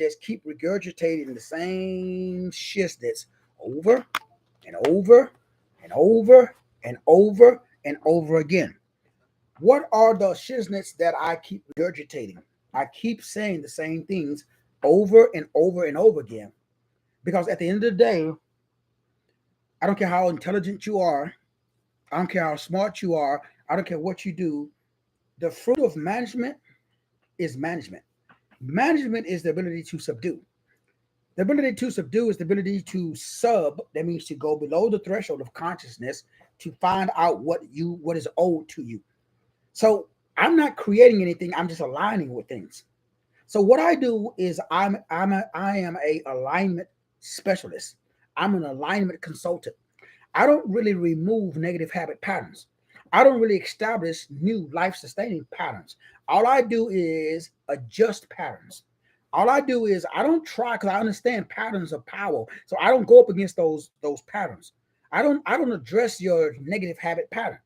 that's keep regurgitating the same shiznits over and over and over and over and over again. What are the shiznits that I keep regurgitating? I keep saying the same things over and over and over again. Because at the end of the day, I don't care how intelligent you are, I don't care how smart you are, I don't care what you do. The fruit of management is management. Management is the ability to subdue. The ability to subdue is the ability to sub, that means to go below the threshold of consciousness to find out what is owed to you. So I'm not creating anything, I'm just aligning with things. So what I do is I am a alignment specialist. I'm an alignment consultant. I don't really remove negative habit patterns. I don't really establish new life sustaining patterns. All I do is adjust patterns. All I do is I don't try, because I understand patterns of power. So I don't go up against those patterns. I don't address your negative habit pattern.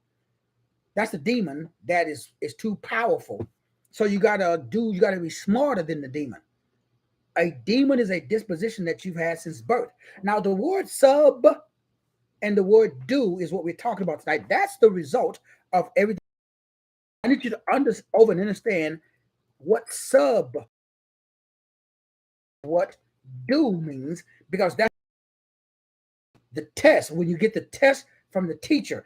That's the demon that is too powerful. So you gotta be smarter than the demon. A demon is a disposition that you've had since birth. Now the word sub and the word do is what we're talking about tonight. That's the result of everything. I need you to understand what sub, what do means, because that's the test. When you get the test from the teacher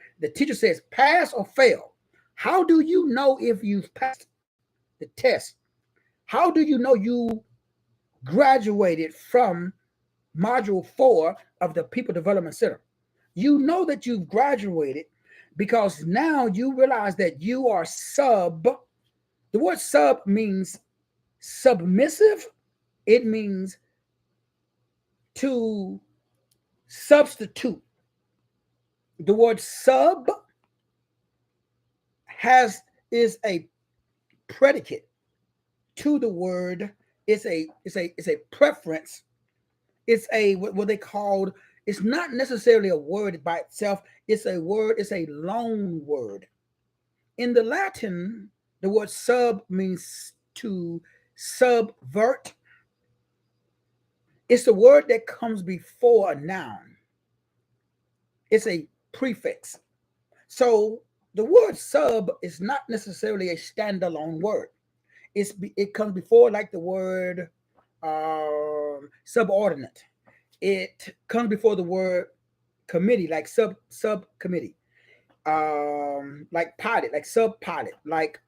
says pass or fail. How do you know if you've passed the test? How do you know you graduated from module 4 of the People Development Center? You know that you've graduated because now you realize that you are sub. The word sub means submissive. It means to substitute. The word sub is a predicate to the word. It's a preference. It's a what they called. It's not necessarily a word by itself. It's a word. It's a loan word. In the Latin, the word sub means to subvert. It's the word that comes before a noun. It's a prefix. So the word sub is not necessarily a standalone word. It comes before, like the word subordinate. It comes before the word committee, like subcommittee, like pilot, like subpilot, like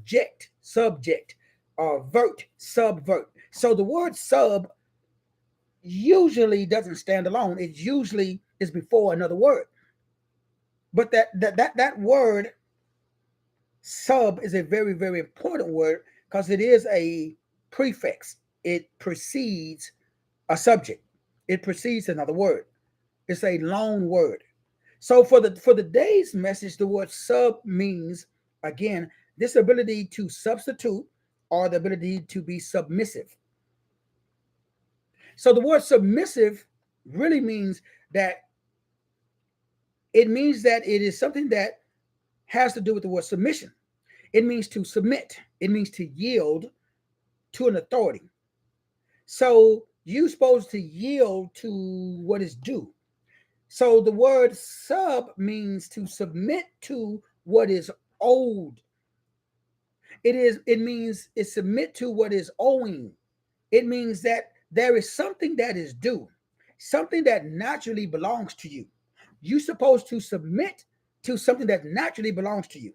ject, subject, vert, subvert. So the word sub usually doesn't stand alone. It usually is before another word. But that word sub is a very, very important word because it is a prefix. It precedes a subject. It precedes another word. It's a loan word. So for the day's message, the word sub means, again, this ability to substitute or the ability to be submissive. So the word submissive really means that it is something that has to do with the word submission. It means to submit. It means to yield to an authority. So you're supposed to yield to what is due. So the word sub means to submit to what is owed. It means it submit to what is owing. It means that there is something that is due, something that naturally belongs to you. You're supposed to submit to something that naturally belongs to you.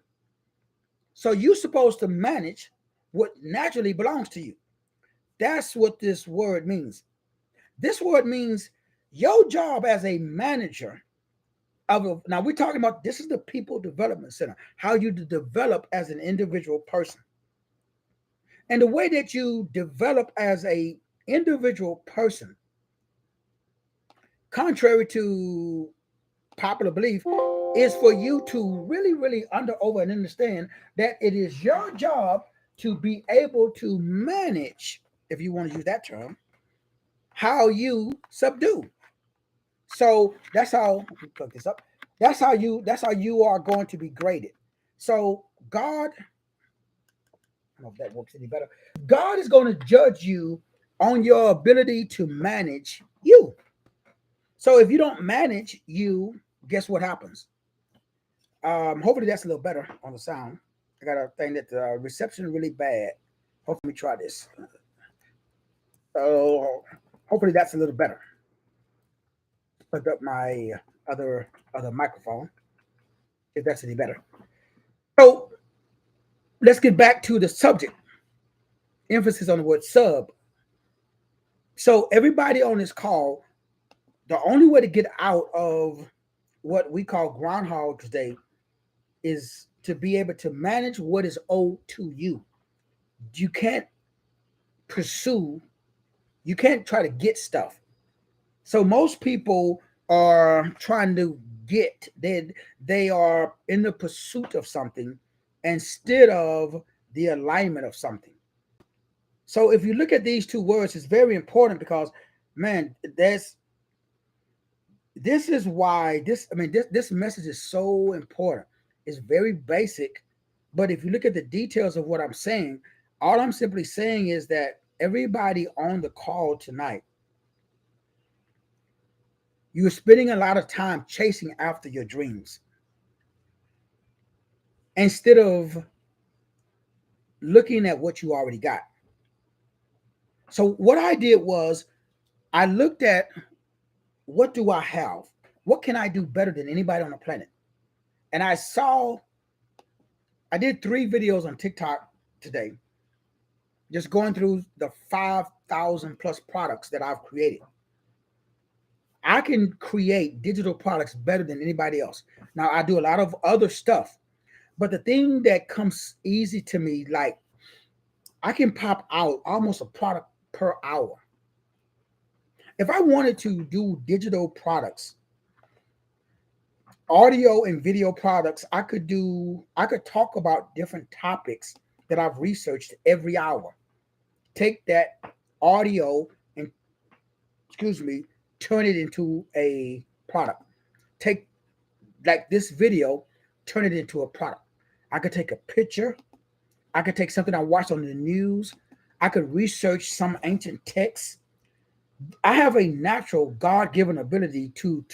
So you're supposed to manage what naturally belongs to you. That's what this word means. This word means your job as a manager now we're talking about, this is the People Development Center, how you develop as an individual person. And the way that you develop as a individual person, contrary to popular belief, is for you to really, really over and understand that it is your job to be able to manage, if you want to use that term, how you subdue. So that's how, look this up. That's how you are going to be graded. So God, I don't know if that works any better. God is going to judge you on your ability to manage you. So if you don't manage you, guess what happens? Hopefully that's a little better on the sound. I got a thing that the reception is really bad. Hopefully, try this. So hopefully that's a little better. Plug up my other microphone if that's any better. So let's get back to the subject. Emphasis on the word sub. So everybody on this call, the only way to get out of what we call Groundhog's Day is to be able to manage what is owed to you. You can't pursue, you can't try to get stuff. So most people are trying to get, they are in the pursuit of something instead of the alignment of something. So if you look at these two words, it's very important because, man, this is why this message is so important. It's very basic, but if you look at the details of what I'm saying, all I'm simply saying is that everybody on the call tonight, you're spending a lot of time chasing after your dreams instead of looking at what you already got. So what I did was I looked at, what do I have? What can I do better than anybody on the planet? And I did 3 videos on TikTok today, just going through the 5,000 plus products that I've created. I can create digital products better than anybody else. Now, I do a lot of other stuff, but the thing that comes easy to me, like I can pop out almost a product per hour. If I wanted to do digital products, audio and video products, I could talk about different topics that I've researched every hour. Take that audio and, turn it into a product. Take like this video, turn it into a product. I could take a picture. I could take something I watched on the news. I could research some ancient texts. I have a natural God-given ability to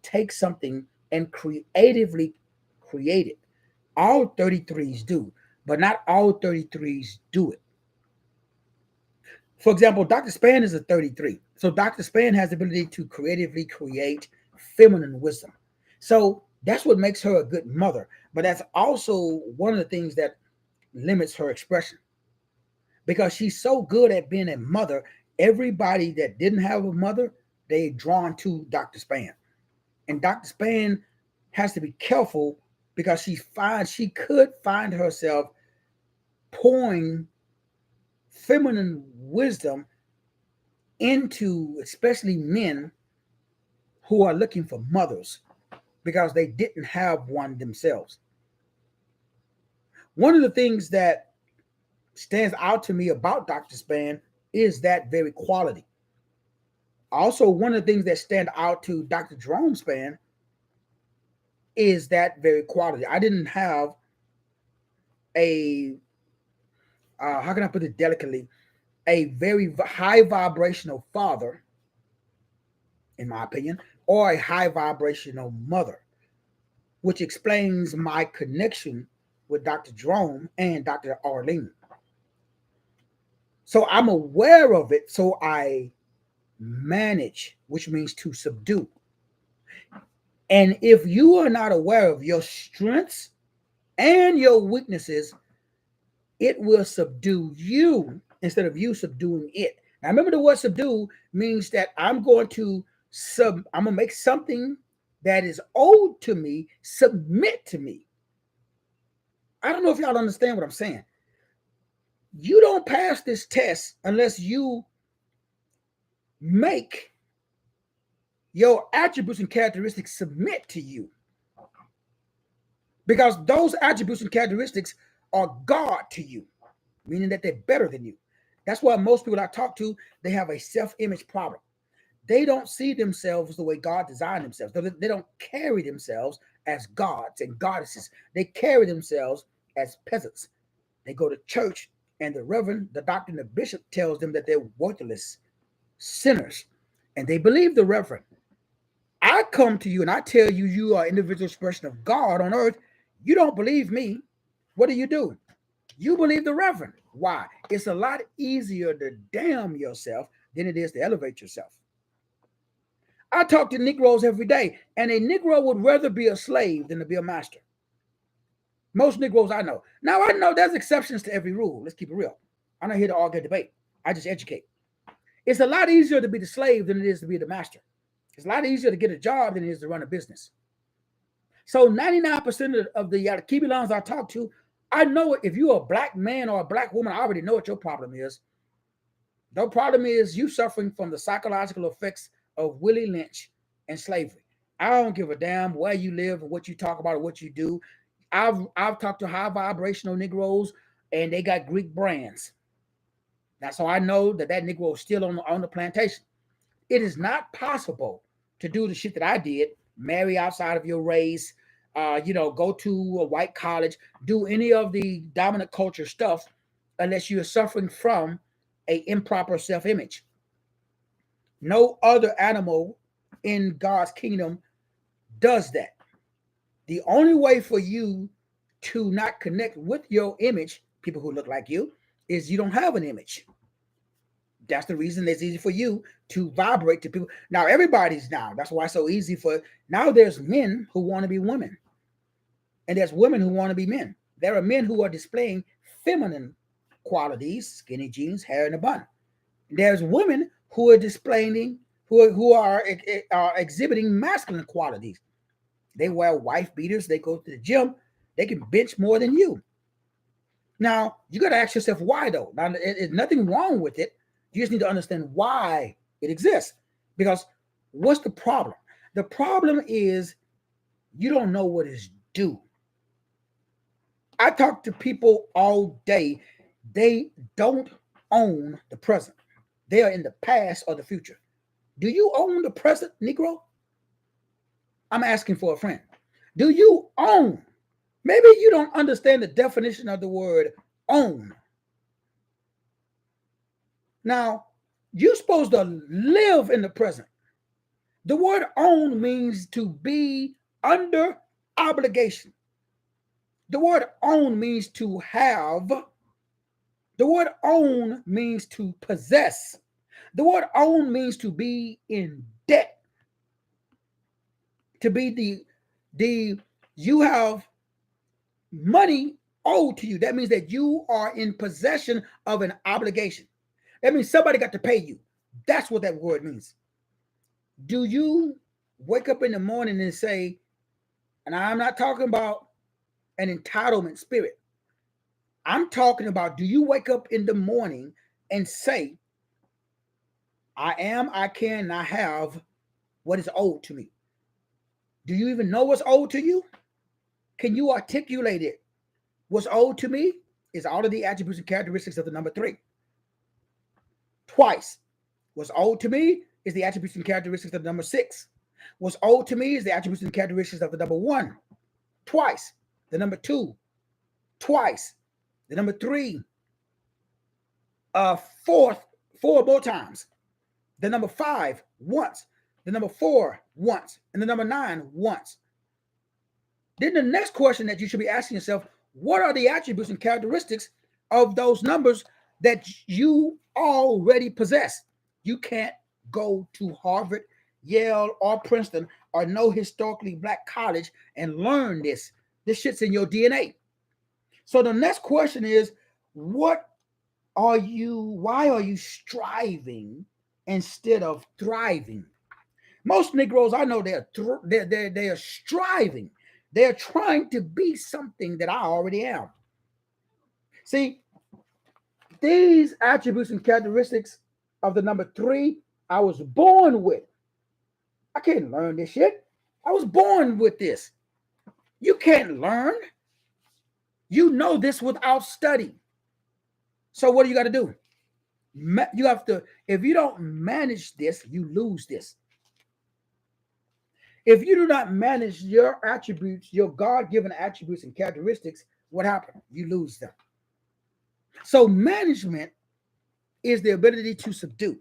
take something and creatively create it. All 33s do, but not all 33s do it. For example, Dr. Span is a 33. So Dr. Span has the ability to creatively create feminine wisdom. So that's what makes her a good mother. But that's also one of the things that limits her expression. Because she's so good at being a mother, everybody that didn't have a mother, they drawn to Dr. Span. And Dr. Span has to be careful because she could find herself pouring feminine wisdom into especially men who are looking for mothers because they didn't have one themselves. One of the things that stands out to me about Dr. Span is that very quality. Also, one of the things that stand out to Dr. Jerome Span is that very quality. I didn't have a how can I put it delicately, a very high vibrational father, in my opinion, or a high vibrational mother, which explains my connection with Dr. Jerome and Dr. Arlene. So I'm aware of it, so I manage, which means to subdue. And if you are not aware of your strengths and your weaknesses, it will subdue you instead of you subduing it. Now remember, the word subdue means that I'm going to make something that is owed to me submit to me. I don't know if y'all understand what I'm saying. You don't pass this test unless you make your attributes and characteristics submit to you. Because those attributes and characteristics are God to you, meaning that they're better than you. That's why most people I talk to, they have a self-image problem. They don't see themselves the way God designed themselves. They don't carry themselves as gods and goddesses. They carry themselves as peasants. They go to church and the reverend, the doctor, and the bishop tells them that they're worthless sinners, and they believe the reverend. I come to you and I tell you you are an individual expression of God on earth. You don't believe me. What do? You believe the reverend. Why? It's a lot easier to damn yourself than it is to elevate yourself. I talk to Negroes every day, and a Negro would rather be a slave than to be a master. Most Negroes I know. Now, I know there's exceptions to every rule. Let's keep it real. I'm not here to argue debate. I just educate. It's a lot easier to be the slave than it is to be the master. It's a lot easier to get a job than it is to run a business. So 99% of the Yakibelans I talk to, I know if you're a black man or a black woman, I already know what your problem is. The problem is you suffering from the psychological effects of Willie Lynch and slavery. I don't give a damn where you live and what you talk about or what you do. I've talked to high vibrational Negroes and they got Greek brands. That's how I know that Negro is still on the plantation. It is not possible to do the shit that I did, marry outside of your race, go to a white college, do any of the dominant culture stuff, unless you are suffering from a improper self-image. No other animal in God's kingdom does that. The only way for you to not connect with your image, people who look like you, is you don't have an image. That's the reason it's easy for you to vibrate to people. Now, everybody's now. That's why it's so easy now there's men who want to be women. And there's women who want to be men. There are men who are displaying feminine qualities, skinny jeans, hair in a bun. There's women who are displaying, who are exhibiting masculine qualities. They wear wife beaters. They go to the gym. They can bench more than you. Now, you got to ask yourself why, though. Now, there's nothing wrong with it. You just need to understand why it exists. Because what's the problem? The problem is you don't know what is due. I talk to people all day. They don't own the present. They are in the past or the future. Do you own the present, Negro? I'm asking for a friend. Do you own? Maybe you don't understand the definition of the word own. Now, you're supposed to live in the present. The word own means to be under obligation. The word own means to have. The word own means to possess. The word own means to be in debt. To be you have money owed to you. That means that you are in possession of an obligation. That means somebody got to pay you. That's what that word means. Do you wake up in the morning and say, and I'm not talking about an entitlement spirit. I'm talking about, do you wake up in the morning and say, I am, I can, and I have what is owed to me? Do you even know what's owed to you? Can you articulate it? What's owed to me is all of the attributes and characteristics of the number 3. Twice. What's owed to me is the attributes and characteristics of the number 6. What's owed to me is the attributes and characteristics of the number 1. Twice. The number 2. Twice. The number 3. Four more times. The number 5 once. The number 4 once. And the number 9 once. Then the next question that you should be asking yourself, what are the attributes and characteristics of those numbers that you already possess? You can't go to Harvard, Yale, or Princeton, or no historically black college and learn this. This shit's in your DNA. So the next question is, why are you striving instead of thriving? Most Negroes I know, they are striving. They're trying to be something that I already am. See, these attributes and characteristics of the number 3, I was born with. I can't learn this shit. I was born with this. You can't learn. You know this without study. So what do you got to do? You have to, if you don't manage this, you lose this. If you do not manage your attributes, your God-given attributes and characteristics, what happens? You lose them. So management is the ability to subdue.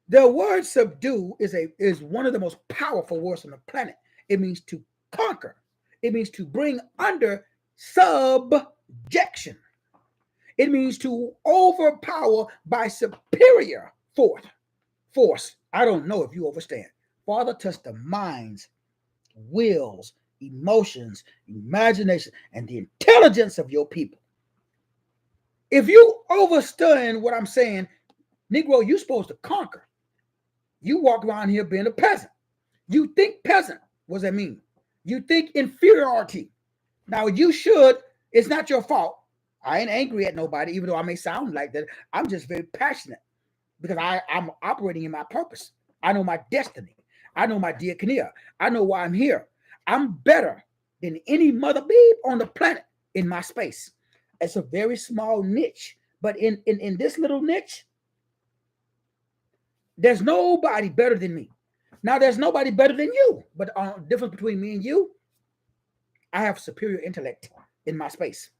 The word subdue is one of the most powerful words on the planet. It means to conquer. It means to bring under subjection. It means to overpower by superior force. I don't know if you understand. Father, touch the minds, wills, emotions, imagination, and the intelligence of your people. If you understand what I'm saying, Negro, you're supposed to conquer. You walk around here being a peasant. You think peasant. What does that mean? You think inferiority. Now, you should. It's not your fault. I ain't angry at nobody, even though I may sound like that. I'm just very passionate because I'm operating in my purpose. I know my destiny. I know my diaconia. I know why I'm here. I'm better than any mother babe on the planet in my space. It's a very small niche. But in this little niche, there's nobody better than me. Now, there's nobody better than you. But the difference between me and you, I have superior intellect in my space.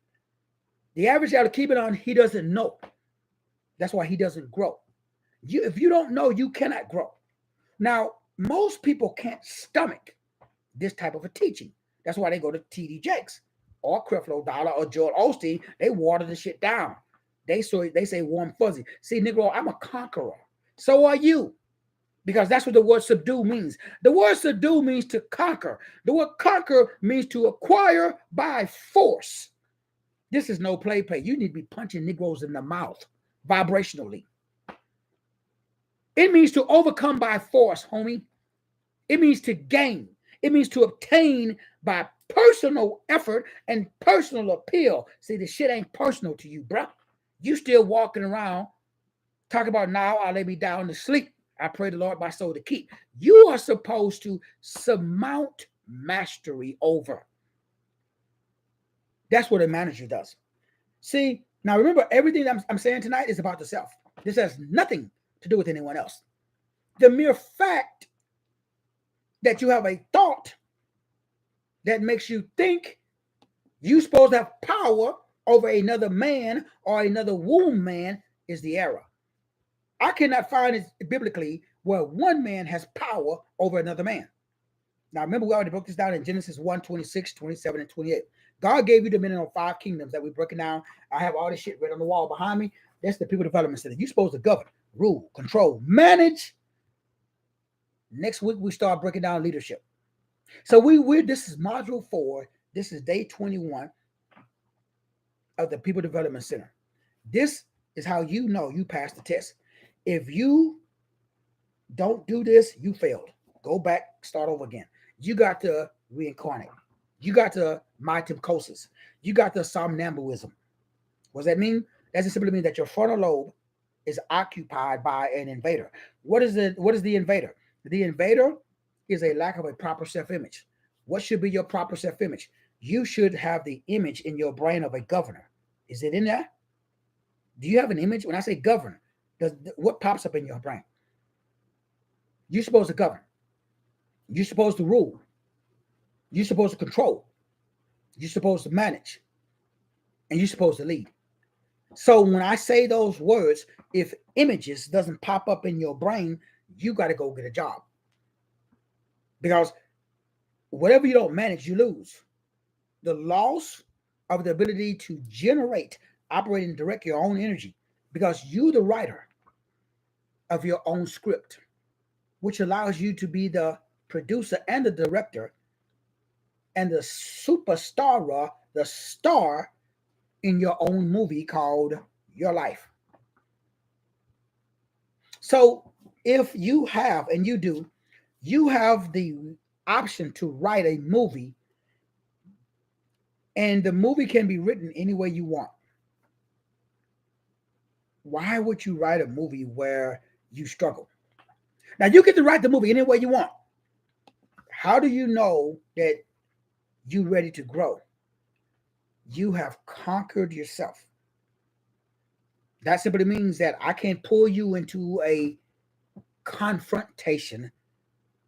The average guy to keep it on, he doesn't know. That's why he doesn't grow. If you don't know, you cannot grow. Now, most people can't stomach this type of a teaching. That's why they go to T.D. Jakes or Creflo Dollar or Joel Osteen. They water the shit down. They say warm fuzzy. See, Negro, I'm a conqueror. So are you. Because that's what the word subdue means. The word subdue means to conquer. The word conquer means to acquire by force. This is no play. You need to be punching Negroes in the mouth vibrationally. It means to overcome by force, homie. It means to gain. It means to obtain by personal effort and personal appeal. See, the shit ain't personal to you, bro. You still walking around talking about now I'll lay me down to sleep. I pray the Lord my soul to keep. You are supposed to surmount mastery over. That's what a manager does. See, now remember, everything I'm saying tonight is about the self. This has nothing to do with anyone else. The mere fact that you have a thought that makes you think you're supposed to have power over another man or another womb man is the error. I cannot find it biblically where one man has power over another man. Now, remember, we already broke this down in Genesis 1, 26, 27, and 28. God gave you dominion on 5 kingdoms that we're breaking down. I have all this shit right on the wall behind me. That's the People Development Center. You're supposed to govern, rule, control, manage. Next week, we start breaking down leadership. So this is module 4. This is day 21 of the People Development Center. This is how you know you passed the test. If you don't do this, you failed. Go back, start over again. You got to reincarnate. You got to myoptosis. You got the somnambulism. What does that mean? That just simply means that your frontal lobe is occupied by an invader. What is the invader? The invader is a lack of a proper self-image. What should be your proper self-image? You should have the image in your brain of a governor. Is it in there? Do you have an image? When I say governor, what pops up in your brain? You're supposed to govern. You're supposed to rule. You're supposed to control. You're supposed to manage. And you're supposed to lead. So when I say those words, if images doesn't pop up in your brain, you got to go get a job. Because whatever you don't manage, you lose. The loss of the ability to generate, operate, and direct your own energy. Because you're the writer of your own script, which allows you to be the producer and the director and the superstar, the star in your own movie called Your Life. So if you have, and you do, you have the option to write a movie, and the movie can be written any way you want. Why would you write a movie where you struggle? Now, you get to write the movie any way you want. How do you know that you're ready to grow? You have conquered yourself. That simply means that I can't pull you into a confrontation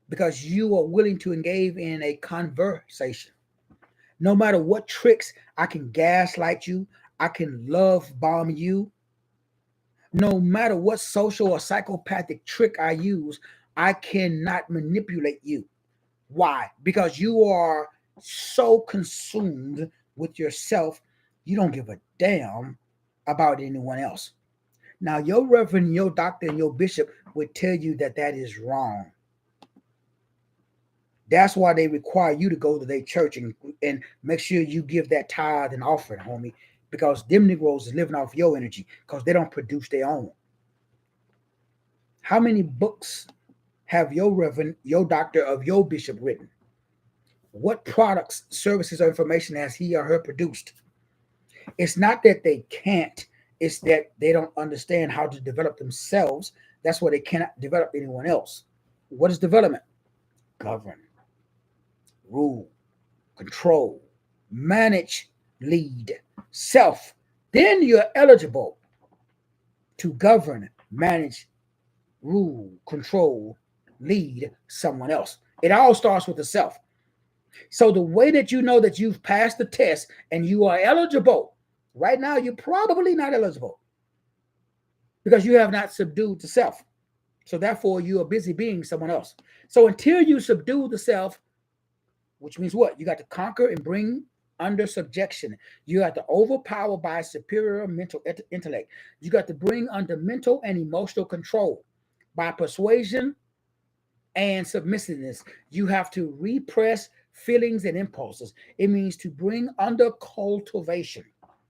because you are willing to engage in a conversation. No matter what tricks, I can gaslight you. I can love bomb you. No matter what social or psychopathic trick I use, I cannot manipulate you. Why? Because you are so consumed with yourself, you don't give a damn about anyone else. Now, your reverend, your doctor, and your bishop would tell you that that is wrong. That's why they require you to go to their church and make sure you give that tithe and offering, homie, because them Negroes is living off your energy because they don't produce their own. How many books have your reverend, your doctor, of your bishop written? What products, services, or information has he or her produced? It's not that they can't, it's that they don't understand how to develop themselves. That's why they cannot develop anyone else. What is development? Govern, rule, control, manage, lead, self. Then you're eligible to govern, manage, rule, control, lead someone else. It all starts with the self. So the way that you know that you've passed the test and you are eligible, right now you're probably not eligible because you have not subdued the self. So therefore you are busy being someone else. So until you subdue the self, which means what? You got to conquer and bring under subjection. You got to overpower by superior mental intellect. You got to bring under mental and emotional control by persuasion and submissiveness. You have to repress feelings and impulses. It means to bring under cultivation.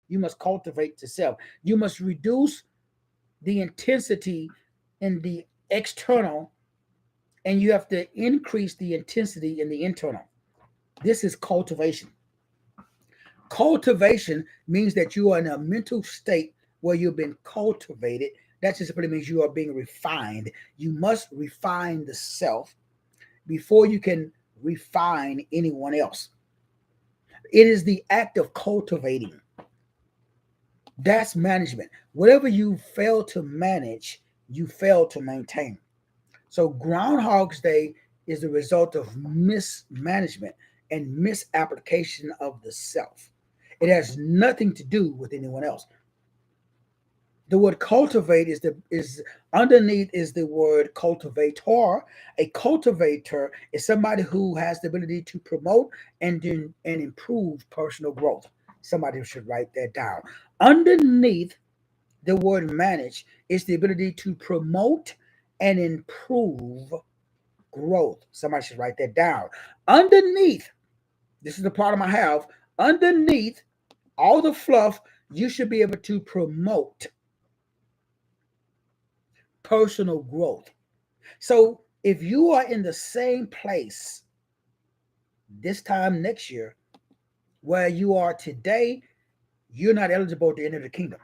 You must cultivate the self. You must reduce the intensity in the external, and you have to increase the intensity in the internal. This is cultivation. Cultivation means that you are in a mental state where you've been cultivated. That just simply means you are being refined. You must refine the self before you can refine anyone else. It is the act of cultivating. That's management. Whatever you fail to manage, you fail to maintain. So Groundhog's Day is the result of mismanagement and misapplication of the self. It has nothing to do with anyone else. The word cultivate is underneath is the word cultivator. A cultivator is somebody who has the ability to promote and improve personal growth. Somebody should write that down. Underneath the word manage is the ability to promote and improve growth. Somebody should write that down. Underneath, this is the problem I have. Underneath all the fluff, you should be able to promote personal growth. So if you are in the same place this time next year where you are today, you're not eligible to enter the kingdom.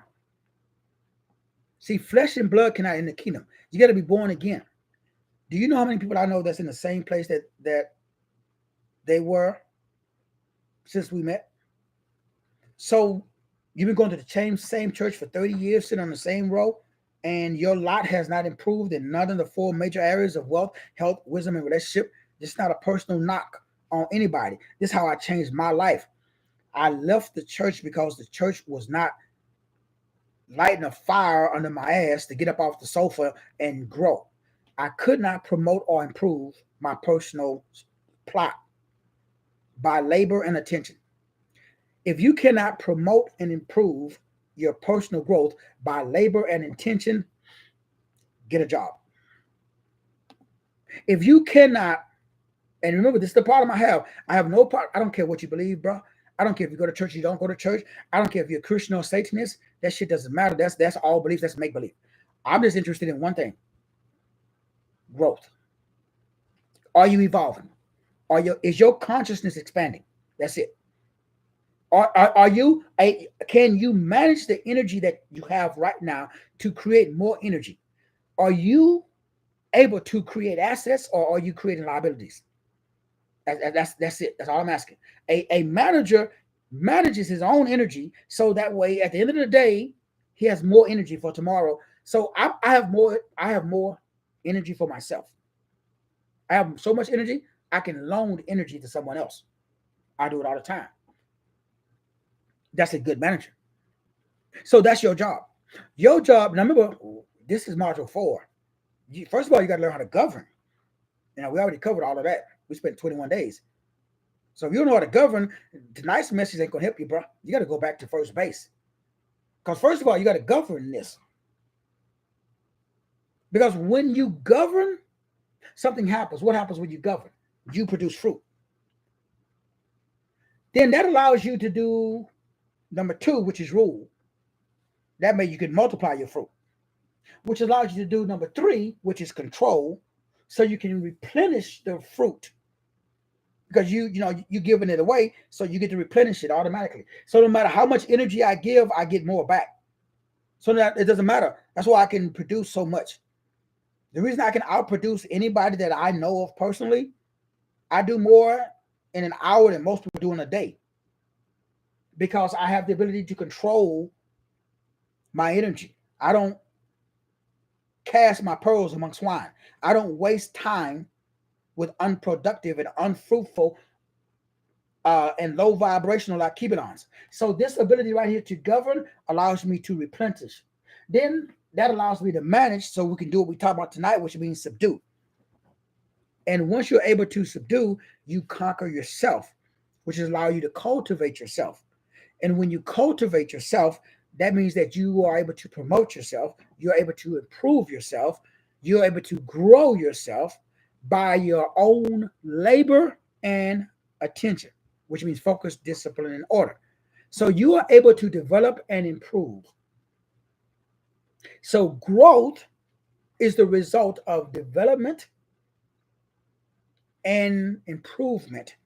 See, flesh and blood cannot enter the kingdom. You got to be born again. Do you know how many people I know that's in the same place that they were since we met? So you've been going to the same church for 30 years, sitting on the same row, and your lot has not improved in none of the four major areas of wealth, health, wisdom, and relationship. This is not a personal knock on anybody. This is how I changed my life. I left the church because the church was not lighting a fire under my ass to get up off the sofa and grow. I could not promote or improve my personal plot by labor and attention. If you cannot promote and improve your personal growth by labor and intention, get a job. If you cannot, and remember, this is the problem I have. I have no part. I don't care what you believe, bro. I don't care if you go to church, you don't go to church. I don't care if you're a Christian or Satanist. That shit doesn't matter. That's all beliefs. That's make believe. I'm just interested in one thing: growth. Are you evolving? Is your consciousness expanding? That's it. Are you can you manage the energy that you have right now to create more energy? Are you able to create assets or are you creating liabilities? That's it. That's all I'm asking. A manager manages his own energy so that way at the end of the day he has more energy for tomorrow. So I have more energy for myself. I have so much energy I can loan energy to someone else. I do it all the time. That's a good manager. So that's your job. Your job, now remember, this is module 4. First of all, you got to learn how to govern. We already covered all of that. We spent 21 days. So if you don't know how to govern, tonight's message ain't going to help you, bro. You got to go back to first base. Because first of all, you got to govern this. Because when you govern, something happens. What happens when you govern? You produce fruit. Then that allows you to do number 2, which is rule. That means you can multiply your fruit, which allows you to do number 3, which is control, so you can replenish the fruit. Because you're giving it away, so you get to replenish it automatically. So no matter how much energy I give, I get more back. So that it doesn't matter. That's why I can produce so much. The reason I can outproduce anybody that I know of personally, I do more in an hour than most people do in a day. Because I have the ability to control my energy. I don't cast my pearls among swine. I don't waste time with unproductive and unfruitful and low vibrational like kibidons. So this ability right here to govern allows me to replenish. Then that allows me to manage, so we can do what we talked about tonight, which means subdue. And once you're able to subdue, you conquer yourself, which allows you to cultivate yourself. And when you cultivate yourself, that means that you are able to promote yourself, you're able to improve yourself, you're able to grow yourself by your own labor and attention, which means focus, discipline, and order. So you are able to develop and improve. So growth is the result of development and improvement,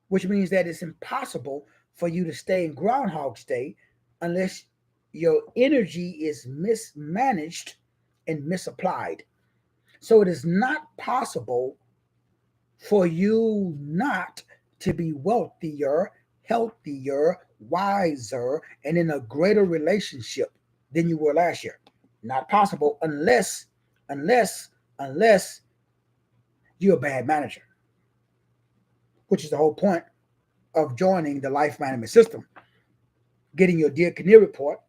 which means that it's impossible for you to stay in Groundhog Day unless your energy is mismanaged and misapplied. So it is not possible for you not to be wealthier, healthier, wiser, and in a greater relationship than you were last year. Not possible unless you're a bad manager, which is the whole point of joining the life management system, getting your Dear Kinnear report,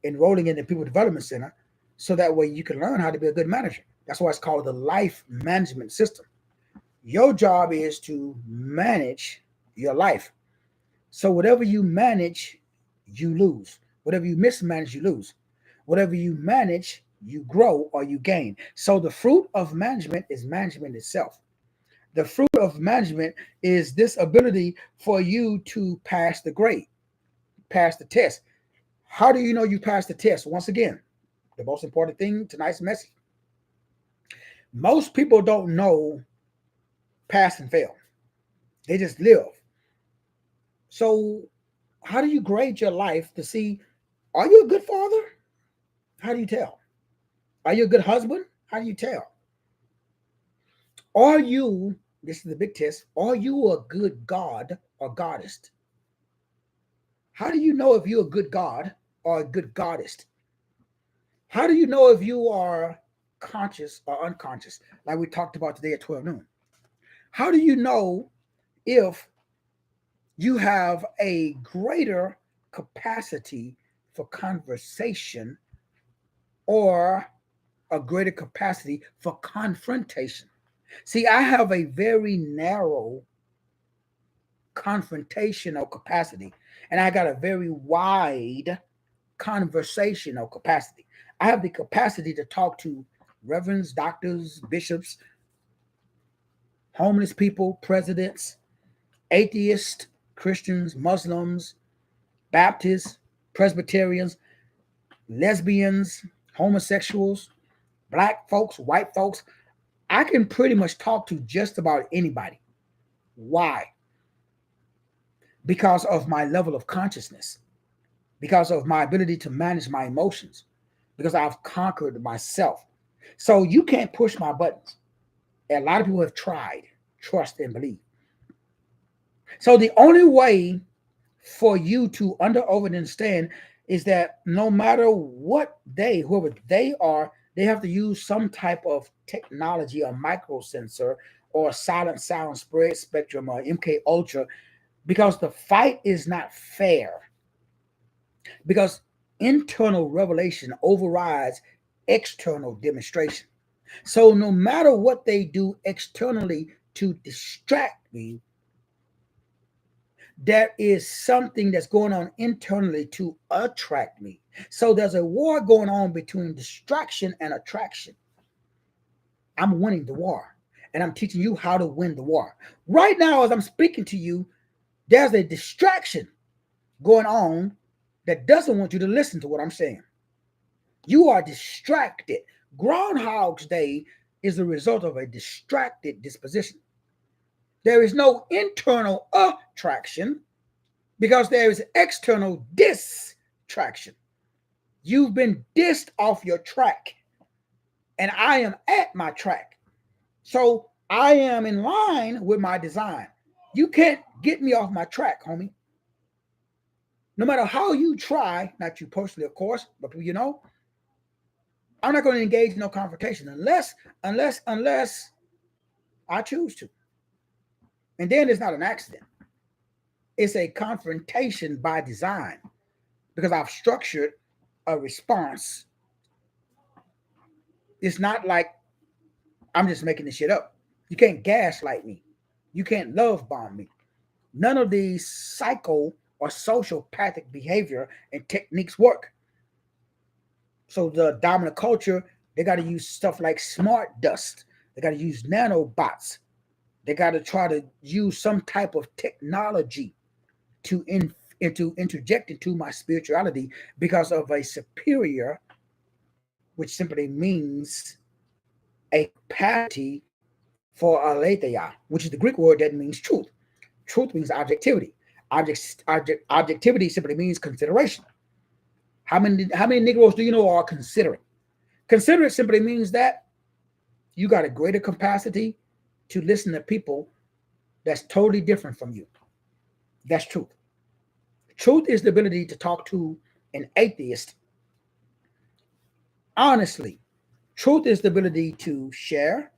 enrolling in the People Development Center, so that way you can learn how to be a good manager. That's why it's called the life management system. Your job is to manage your life. So whatever you manage, you lose. Whatever you mismanage, you lose. Whatever you manage, you grow or you gain. So the fruit of management is management itself. The fruit of management is this ability for you to pass the grade, pass the test. How do you know you passed the test? Once again, the most important thing, tonight's message. Most people don't know pass and fail. They just live. So how do you grade your life to see, are you a good father? How do you tell? Are you a good husband? How do you tell? Are you, this is the big test, are you a good God or goddess? How do you know if you're a good God or a good goddess? How do you know if you are conscious or unconscious, like we talked about today at 12 noon? How do you know if you have a greater capacity for conversation or a greater capacity for confrontation? See, I have a very narrow confrontational capacity, and I got a very wide conversational capacity. I have the capacity to talk to reverends, doctors, bishops, homeless people, presidents, atheists, Christians, Muslims, Baptists, Presbyterians, lesbians, homosexuals, black folks, white folks. I can pretty much talk to just about anybody. Why? Because of my level of consciousness, because of my ability to manage my emotions, because I've conquered myself. So you can't push my buttons. A lot of people have tried, trust and believe. So the only way for you to understand is that no matter what whoever they are, they have to use some type of technology, a micro sensor or a silent sound spread spectrum or MK Ultra, because the fight is not fair. Because internal revelation overrides external demonstration. So no matter what they do externally to distract me, there is something that's going on internally to attract me. So there's a war going on between distraction and attraction. I'm winning the war, and I'm teaching you how to win the war. Right now, as I'm speaking to you, there's a distraction going on that doesn't want you to listen to what I'm saying. You are distracted. Groundhog's Day is the result of a distracted disposition. There is no internal attraction because there is external distraction. You've been dissed off your track, and I am at my track. So I am in line with my design. You can't get me off my track, homie. No matter how you try, not you personally, of course, but you know, I'm not going to engage in no confrontation unless I choose to. And then it's not an accident. It's a confrontation by design because I've structured a response. It's not like I'm just making this shit up. You can't gaslight me. You can't love bomb me. None of these psycho or sociopathic behavior and techniques work. So the dominant culture, they got to use stuff like smart dust. They got to use nanobots. They got to try to use some type of technology to interject into my spirituality because of a superior, which simply means a capacity for aletheia, which is the Greek word that means truth. Truth means objectivity. Objectivity simply means consideration. How many Negroes do you know are considerate? Considerate simply means that you got a greater capacity to listen to people that's totally different from you. That's truth. Truth is the ability to talk to an atheist honestly. Truth is the ability to share,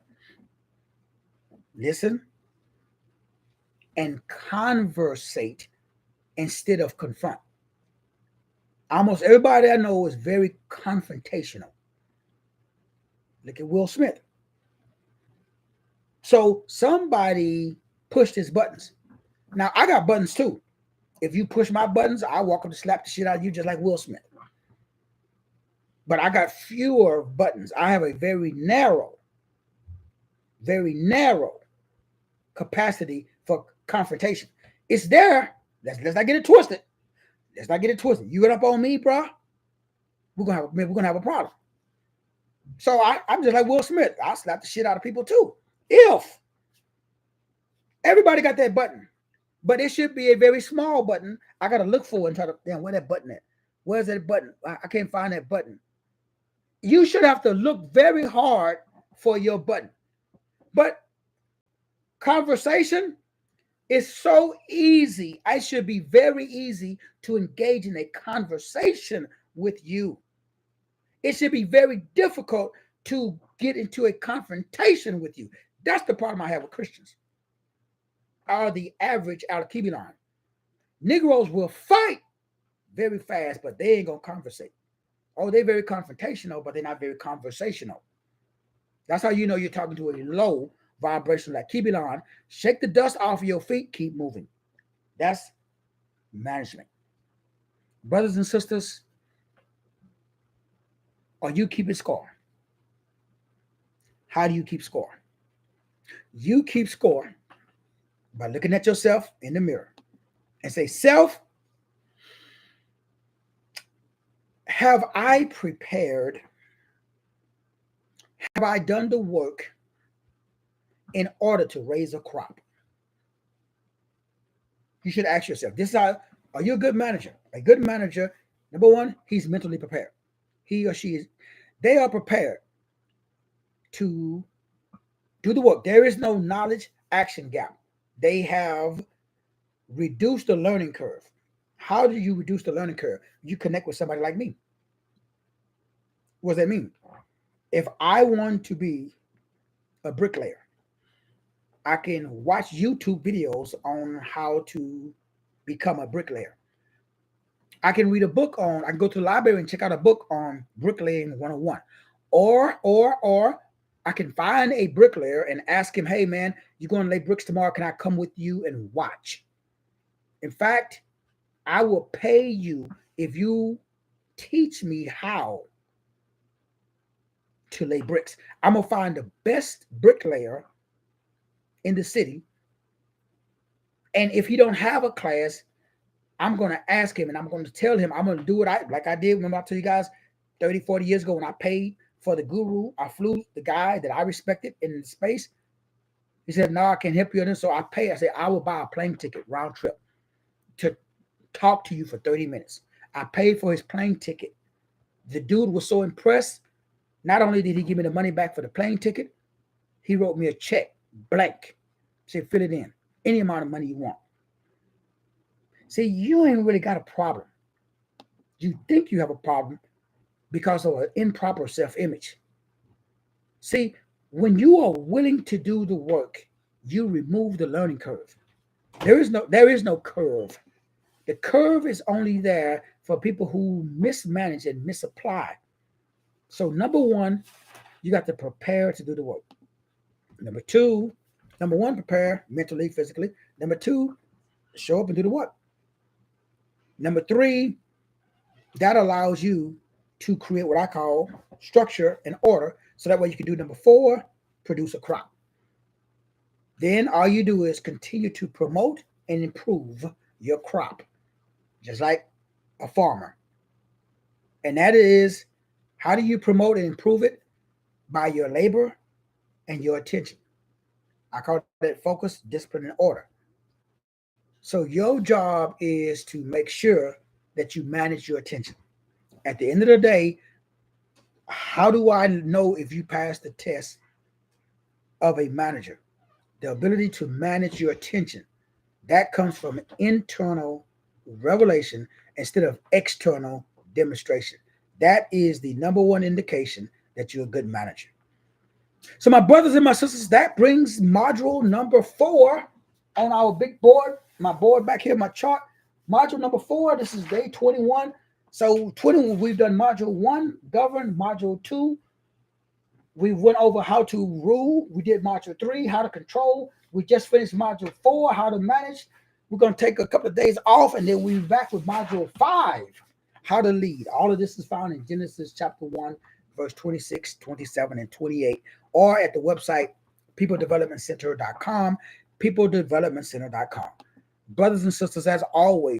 listen, and conversate instead of confront. Almost everybody I know is very confrontational. Look at Will Smith. So somebody pushed his buttons. Now I got buttons too. If you push my buttons, I walk up to slap the shit out of you just like Will Smith. But I got fewer buttons. I have a very narrow capacity for confrontation. It's there. Let's not get it twisted. Let's not get it twisted. You get up on me, bro. We're gonna have a problem. So I'm just like Will Smith. I'll slap the shit out of people too. If everybody got that button, but it should be a very small button. I gotta look for it and try to damn where that button at. Where's that button? I can't find that button. You should have to look very hard for your button. But conversation is so easy. I should be very easy to engage in a conversation with you. It should be very difficult to get into a confrontation with you. That's the problem I have with Christians. Are the average out of Kibelon. Negroes will fight very fast, but they ain't gonna conversate. Oh, they're very confrontational, but they're not very conversational. That's how you know you're talking to a low vibration like Kibelon. Shake the dust off your feet, keep moving. That's management. Brothers and sisters, are you keeping score? How do you keep score? You keep score by looking at yourself in the mirror and say, self, have I prepared? Have I done the work in order to raise a crop? You should ask yourself, this is how, are you a good manager? A good manager, number one, he's mentally prepared. He or she is, they are prepared to do the work. There is no knowledge action gap. They have reduced the learning curve. How do you reduce the learning curve? You connect with somebody like me. What does that mean? If I want to be a bricklayer, I can watch YouTube videos on how to become a bricklayer. I can read a book on, I can go to the library and check out a book on bricklaying 101. Or I can find a bricklayer and ask him, hey man, you're going to lay bricks tomorrow. Can I come with you and watch? In fact, I will pay you if you teach me how to lay bricks. I'm going to find the best bricklayer in the city. And if he don't have a class, I'm going to ask him and I'm going to tell him I'm going to do it like I did. Remember I told you guys 30, 40 years ago when I paid for the guru, I flew the guy that I respected in space. He said, no, I can't help you. And so I pay. I said, I will buy a plane ticket round trip to talk to you for 30 minutes. I paid for his plane ticket. The dude was so impressed. Not only did he give me the money back for the plane ticket, he wrote me a check, blank. Said, fill it in. Any amount of money you want. See, you ain't really got a problem. You think you have a problem because of an improper self-image. See, when you are willing to do the work, you remove the learning curve. There is no curve. The curve is only there for people who mismanage and misapply. So number one, you got to prepare to do the work. Number one, prepare mentally, physically. Number two, show up and do the work. Number three, that allows you to create what I call structure and order. So that way you can do number four, produce a crop. Then all you do is continue to promote and improve your crop, just like a farmer. And that is, how do you promote and improve it? By your labor and your attention. I call that focus, discipline, and order. So your job is to make sure that you manage your attention. At the end of the day, how do I know if you pass the test of a manager? The ability to manage your attention. That comes from internal revelation instead of external demonstration. That is the number one indication that you're a good manager. So my brothers and my sisters, that brings module number 4 on our big board. My board back here, my chart. Module number 4, this is day 21. So 21, we've done module 1, govern. Module 2, we went over how to rule. We did module 3, how to control. We just finished module 4, how to manage. We're going to take a couple of days off, and then we're back with module 5, how to lead. All of this is found in Genesis chapter 1, verse 26, 27, and 28, or at the website peopledevelopmentcenter.com, peopledevelopmentcenter.com. Brothers and sisters, as always,